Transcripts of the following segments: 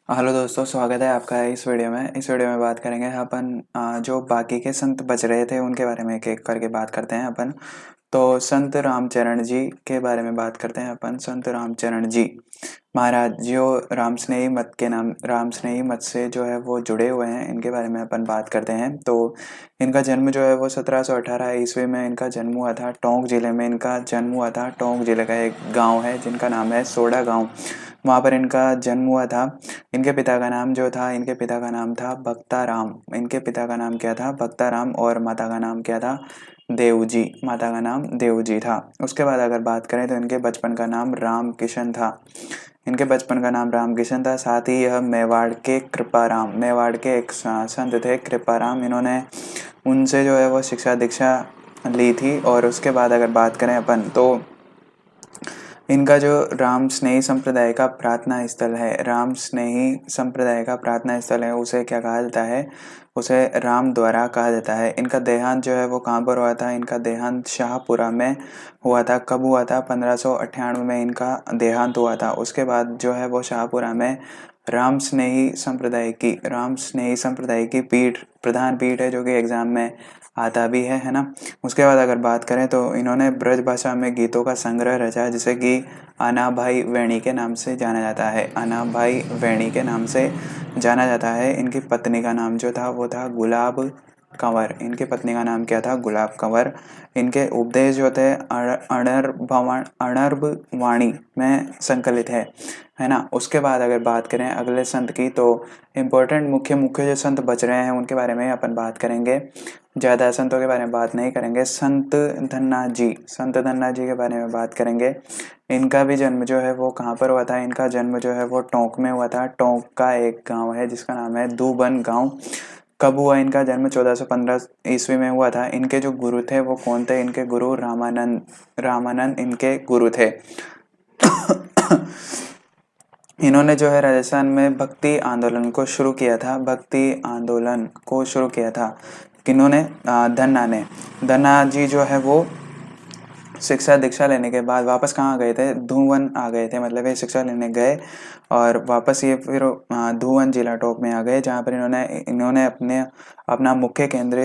Hello दोस्तों, स्वागत है आपका इस वीडियो में बात करेंगे अपन जो बाकी के संत बच रहे थे उनके बारे में एक-एक करके बात करते हैं अपन। तो संत रामचरण जी के बारे में बात करते हैं अपन। संत रामचरण जी महाराज जो राम स्नेही मत से जो है वो जुड़े हुए हैं, इनके बारे में अपन बात करते हैं। तो इनका जन्म जो है वो 1718 ईस्वी में इनका जन्म हुआ था। टोंक जिले में इनका जन्म हुआ था। टोंक जिले का एक गाँव है जिनका नाम है सोडा गाँव, वहाँ पर इनका जन्म हुआ था। इनके पिता का नाम था भक्ता राम। इनके पिता का नाम क्या था? भक्ता राम। और माता का नाम क्या था? देवजी। माता का नाम देवजी था। उसके बाद अगर बात करें तो इनके बचपन का नाम राम किशन था। इनके बचपन का नाम राम किशन था। साथ ही यह मेवाड़ के एक संत थे कृपाराम। इन्होंने उनसे जो है वो शिक्षा दीक्षा ली थी। और उसके बाद अगर बात करें अपन तो इनका जो राम स्नेही संप्रदाय का प्रार्थना स्थल है, उसे क्या कहा जाता है? उसे राम द्वारा कहा जाता है। इनका देहांत जो है वो कहाँ पर हुआ था? इनका देहांत शाहपुरा में हुआ था। कब हुआ था? 1598 में इनका देहांत हुआ था। उसके बाद जो है वो शाहपुरा में राम स्नेही संप्रदाय की प्रधान पीठ है, जो कि एग्जाम में आता भी है ना। उसके बाद अगर बात करें तो इन्होंने ब्रज भाषा में गीतों का संग्रह रचा, जिसे कि आनाभाई वेणी के नाम से जाना जाता है। आनाभाई वेणी के नाम से जाना जाता है। इनकी पत्नी का नाम जो था वो था गुलाब कंवर। इनकी पत्नी का नाम क्या था? गुलाब कंवर। इनके उपदेश जो थे अणर्भ वाणी में संकलित है ना। उसके बाद अगर बात करें अगले संत की तो इम्पोर्टेंट मुख्य मुख्य जो संत बच रहे हैं उनके बारे में अपन बात करेंगे। ज़्यादा संतों के बारे में बात नहीं करेंगे। संत धन्ना जी के बारे में बात करेंगे। इनका भी जन्म जो है वो कहाँ पर हुआ था? इनका जन्म जो है वो टोंक में हुआ था। टोंक का एक गांव है जिसका नाम है दूबन गांव। कब हुआ इनका जन्म? 1415 ईस्वी में हुआ था। इनके जो गुरु थे वो कौन थे? इनके गुरु रामानंद इनके गुरु थे। इन्होंने जो है राजस्थान में भक्ति आंदोलन को शुरू किया था। किन्होंने? धन्ना जी जो है वो शिक्षा दीक्षा लेने के बाद वापस कहाँ आ गए थे? धुवन आ गए थे। मतलब ये शिक्षा लेने गए और वापस ये फिर धुवन जिला टोक में आ गए, जहाँ पर इन्होंने अपना मुख्य केंद्र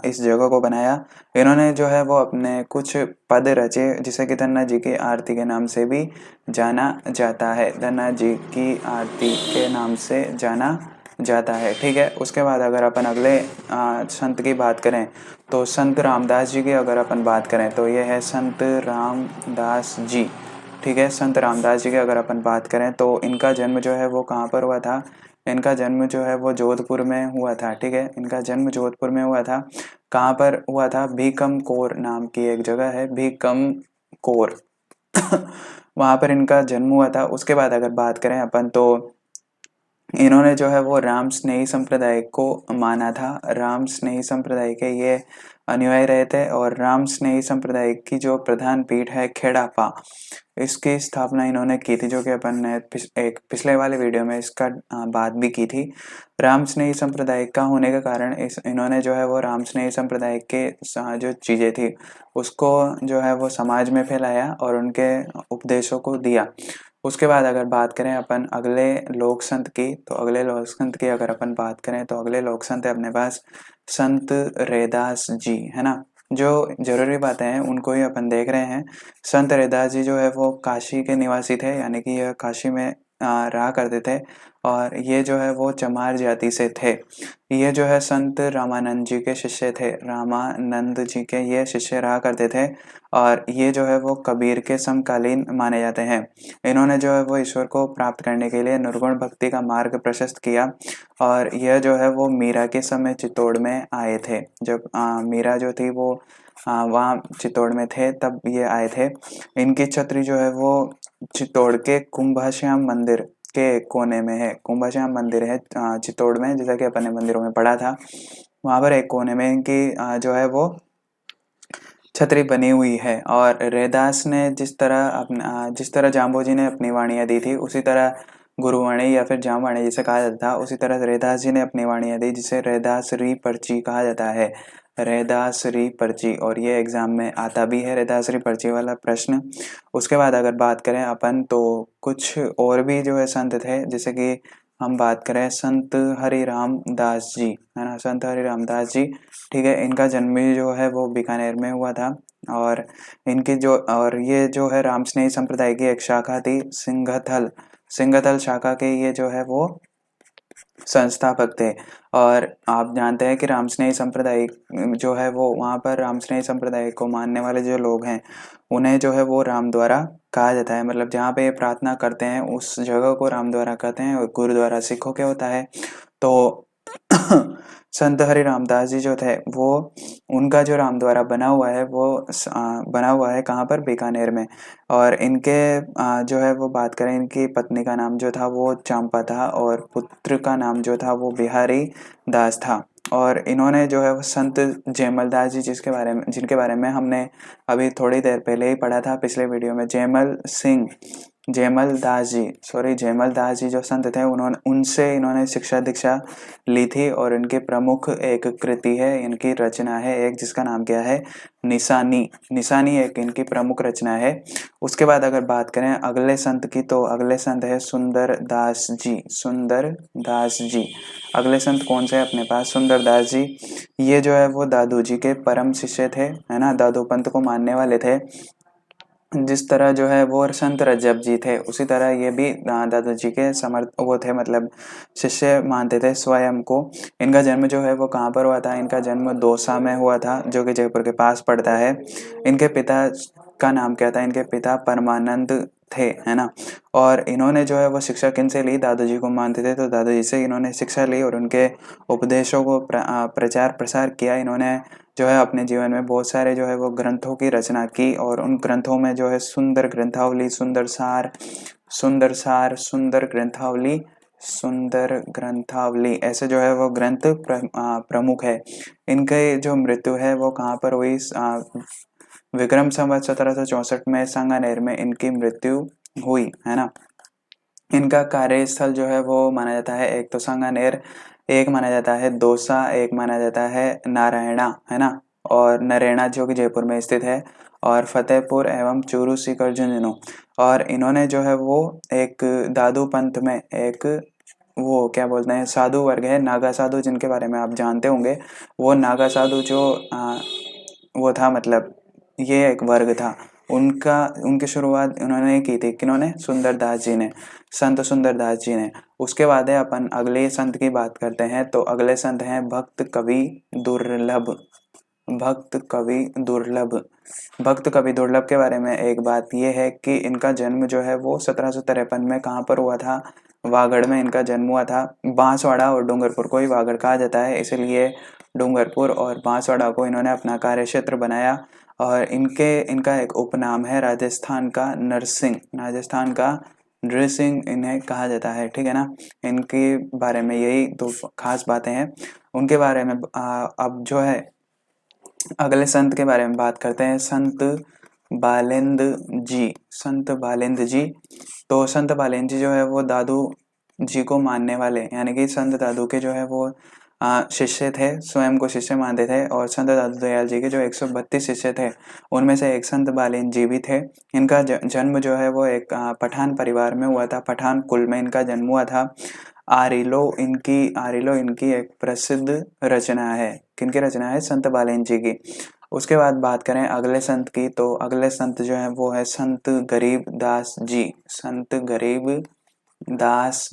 इस जगह को बनाया। इन्होंने जो है वो अपने कुछ पद रचे, जिसे कि धन्ना जी की आरती के नाम से भी जाना जाता है। धन्ना जी की आरती के नाम से जाना जाता है। ठीक है। उसके बाद अगर अपन अगले संत की बात करें तो संत रामदास जी की अगर अपन बात करें तो ये है संत रामदास जी। ठीक है। संत रामदास जी की अगर अपन बात करें तो इनका जन्म जो है वो कहाँ पर हुआ था? इनका जन्म जो है वो जोधपुर में हुआ था। ठीक है। इनका जन्म जोधपुर में हुआ था। कहाँ पर हुआ था? भीकम कोर नाम की एक जगह है, भीकम कोर। वहां पर इनका जन्म हुआ था। उसके बाद अगर बात करें अपन तो इन्होंने जो है वो राम स्नेही संप्रदाय को माना था। राम स्नेही संप्रदाय के ये अनुयायी रहे थे। और राम स्नेही संप्रदाय की जो प्रधान पीठ है खेड़ापा, इसकी स्थापना इन्होंने की थी, जो कि अपन ने एक पिछले वाले वीडियो में इसका बात भी की थी। राम स्नेही संप्रदाय का होने के कारण इन्होंने जो है वो राम स्नेही संप्रदाय के जो चीजें थी उसको जो है वो समाज में फैलाया और उनके उपदेशों को दिया। उसके बाद अगर बात करें अपन अगले लोक संत की तो अगले लोक संत की अगर अपन बात करें तो अगले लोक संत है अपने पास संत रैदास जी, है ना। जो जरूरी बातें हैं उनको ही अपन देख रहे हैं। संत रैदास जी जो है वो काशी के निवासी थे, यानी कि यह काशी में रहा करते थे। और ये जो है वो चमार जाति से थे। ये जो है संत रामानंद जी के शिष्य थे। रामानंद जी के ये शिष्य रहा करते थे। और ये जो है वो कबीर के समकालीन माने जाते हैं। इन्होंने जो है वो ईश्वर को प्राप्त करने के लिए निर्गुण भक्ति का मार्ग प्रशस्त किया। और यह जो है वो मीरा के समय चित्तौड़ में आए थे। जब मीरा जो थी वो वहाँ चित्तौड़ में थे, तब ये आए थे। इनकी छतरी जो है वो चित्तौड़ के कुंभाश्याम मंदिर के कोने में है। कुंभाश्याम मंदिर है चित्तौड़ में, जैसा कि अपन ने मंदिरों में पढ़ा था। वहां पर एक कोने में इनकी जो है वो छतरी बनी हुई है। और रैदास ने जिस तरह जाम्बोजी ने अपनी वाणियां दी थी, उसी तरह गुरुवाणी या फिर जामवाणी जिसे कहा जाता था, उसी तरह रैदास जी ने अपनी वाणियां दी, जिसे रैदासरी पर्ची कहा जाता है। रैदासरी पर्ची। और ये एग्जाम में आता भी है, रैदासरी पर्ची वाला प्रश्न। उसके बाद अगर बात करें अपन तो कुछ और भी जो है संत थे, जैसे कि हम बात करें संत हरिराम दास जी, है ना, संत हरिराम दास जी, ठीक है, इनका जन्म भी जो है वो बीकानेर में हुआ था। और इनकी जो और ये जो है रामस्नेही संप्रदाय की एक शाखा थी, सिंघथल शाखा के ये जो है वो संस्थापक थे। और आप जानते हैं कि रामस्नेही संप्रदाय जो है वो वहाँ पर रामस्नेही संप्रदाय को मानने वाले जो लोग हैं उन्हें जो है वो राम द्वारा कहा जाता है। मतलब जहाँ पे ये प्रार्थना करते हैं उस जगह को राम द्वारा कहते हैं, और गुरुद्वारा सिखों के होता है। तो संत हरि रामदास जी जो थे वो, उनका जो रामद्वारा बना हुआ है वो बना हुआ है कहाँ पर, बीकानेर में। और इनके जो है वो बात करें, इनकी पत्नी का नाम जो था वो चंपा था, और पुत्र का नाम जो था वो बिहारी दास था। और इन्होंने जो है वो संत जयमल दास जी, जिनके बारे में हमने अभी थोड़ी देर पहले ही पढ़ा था पिछले वीडियो में, जयमल दास जी जो संत थे, उनसे इन्होंने शिक्षा दीक्षा ली थी। और इनकी प्रमुख एक कृति है, इनकी रचना है एक, जिसका नाम क्या है, निशानी एक इनकी प्रमुख रचना है। उसके बाद अगर बात करें अगले संत की, तो अगले संत है सुंदर दास जी। अगले संत कौन से है अपने पास, सुंदर दास जी। ये जो है वो दादू जी के परम शिष्य थे, है ना, दादू पंथ को मानने वाले थे। जिस तरह जो है वो संत रजब जी थे, उसी तरह ये भी दादू जी के वो थे, मतलब शिष्य मानते थे स्वयं को। इनका जन्म जो है वो कहाँ पर हुआ था, इनका जन्म दौसा में हुआ था, जो कि जयपुर के पास पड़ता है। इनके पिता का नाम क्या था, इनके पिता परमानंद थे, है ना। और इन्होंने जो है वो शिक्षा किनसे ली, दादू जी को मानते थे तो दादू जी से इन्होंने शिक्षा ली, और उनके उपदेशों को प्रचार प्रसार किया। इन्होंने जो है अपने जीवन में बहुत सारे जो है वो ग्रंथों की रचना की, और उन ग्रंथों में जो है सुंदर ग्रंथावली ऐसे जो है वो ग्रंथ प्रमुख है। इनके जो मृत्यु है वो कहाँ पर हुई, विक्रम संवत 1764 में सांगानेर में इनकी मृत्यु हुई, है ना। इनका कार्यस्थल जो है वो माना जाता है, एक तो सांगानेर, एक माना जाता है दौसा, एक माना जाता है नारायणा, है ना, और नरेना जो कि जयपुर में स्थित है, और फतेहपुर एवं चूरू सीकर झुंझुनू। और इन्होंने जो है वो एक दादू पंथ में एक वो क्या बोलते हैं साधु वर्ग है, नागा साधु, जिनके बारे में आप जानते होंगे। वो नागा साधु जो वो था, मतलब ये एक वर्ग था, उनकी शुरुआत उन्होंने की थी, किन्होंने, संत सुंदर दास जी ने। उसके बाद है अपन अगले संत की बात करते हैं, तो अगले संत हैं भक्त कवि दुर्लभ के बारे में एक बात यह है कि इनका जन्म जो है वो 1753 में कहाँ पर हुआ था, वागड़ में इनका जन्म हुआ था। बांसवाड़ा और डूंगरपुर को ही वागड़ कहा जाता है, इसलिए डूंगरपुर और बांसवाड़ा को इन्होंने अपना कार्य क्षेत्र बनाया। और इनका एक उपनाम है राजस्थान का नृसिंह इन्हें कहा जाता है, ठीक है ना। इनके बारे में यही दो खास बातें हैं। उनके बारे में अब जो है अगले संत के बारे में बात करते हैं, संत बालेंद जी। तो संत बालेंद जी जो है वो दादू जी को मानने वाले, यानी कि संत दादू के जो है वो शिष्य थे, स्वयं को शिष्य मानते थे। और संत दादू दयाल जी के जो 132 शिष्य थे, उनमें से एक संत बालेंद जी भी थे। इनका जन्म जो है वो एक पठान परिवार में हुआ था, पठान कुल में इनका जन्म हुआ था। आरिलो इनकी एक प्रसिद्ध रचना है, किनकी रचना है, संत बालेंद जी की। उसके बाद बात करें अगले संत की, तो अगले संत जो है वो है संत गरीब दास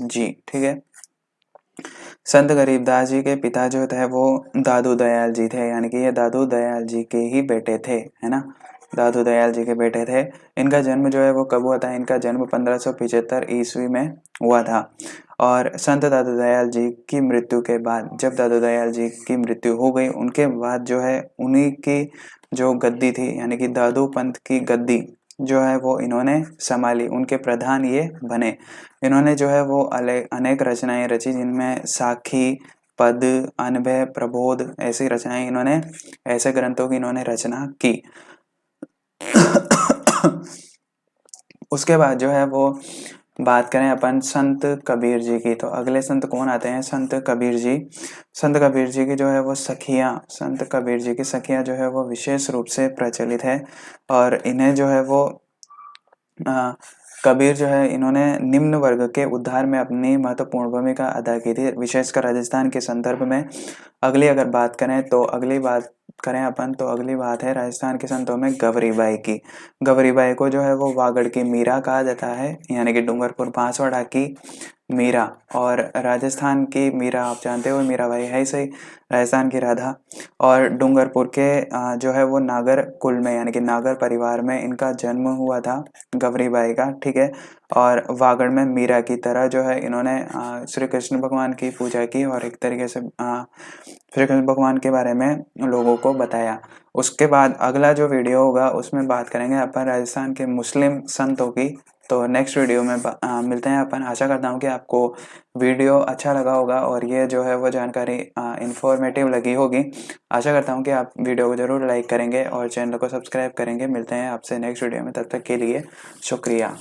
जी, ठीक है। संत गरीबदास जी के पिता जो थे वो दादू दयाल जी थे, यानी कि ये दादू दयाल जी के ही बेटे थे, है ना, दादू दयाल जी के बेटे थे। इनका जन्म जो है वो कब हुआ था, इनका जन्म 1575 ईस्वी में हुआ था। और संत दादू दयाल जी की मृत्यु के बाद, जब दादू दयाल जी की मृत्यु हो गई, उनके बाद जो है उन्हीं की जो गद्दी थी, यानी कि दादू पंथ की गद्दी जो है वो इन्होंने संभाली, उनके प्रधान ये बने। इन्होंने जो है वो अनेक रचनाएं रची, जिनमें साखी, पद, अनभय, प्रबोध ऐसी रचनाएं इन्होंने, ऐसे ग्रंथों की इन्होंने रचना की। उसके बाद जो है वो बात करें अपन संत कबीर जी की, तो अगले संत कौन आते हैं, संत कबीर जी। संत कबीर जी की जो है वो संत कबीर जी की सखियां जो है वो विशेष रूप से प्रचलित है। और इन्हें जो है वो कबीर जो है इन्होंने निम्न वर्ग के उद्धार में अपनी महत्वपूर्ण भूमिका अदा की थी, विशेषकर राजस्थान के संदर्भ में। अगली अगर बात करें तो अगली बात करें अपन तो अगली बात है राजस्थान के संतों में गवरीबाई की। गवरीबाई को जो है वो वागड़ की मीरा कहा जाता है, यानी कि डूंगरपुर बांसवाड़ा की मीरा। और राजस्थान की मीरा आप जानते हो, मीराबाई है ही सही, राजस्थान की राधा। और डूंगरपुर के जो है वो नागर कुल में यानी कि नागर परिवार में इनका जन्म हुआ था गवरीबाई का, ठीक है। और वागड़ में मीरा की तरह जो है इन्होंने श्री कृष्ण भगवान की पूजा की और एक तरीके से श्री कृष्ण भगवान के बारे में लोगों को बताया। उसके बाद अगला जो वीडियो होगा उसमें बात करेंगे अपन राजस्थान के मुस्लिम संतों की। तो नेक्स्ट वीडियो में मिलते हैं अपन। आशा करता हूँ कि आपको वीडियो अच्छा लगा होगा और ये जो है वो जानकारी इंफॉर्मेटिव लगी होगी। आशा करता हूँ कि आप वीडियो को ज़रूर लाइक करेंगे और चैनल को सब्सक्राइब करेंगे। मिलते हैं आपसे नेक्स्ट वीडियो में, तब तक के लिए शुक्रिया।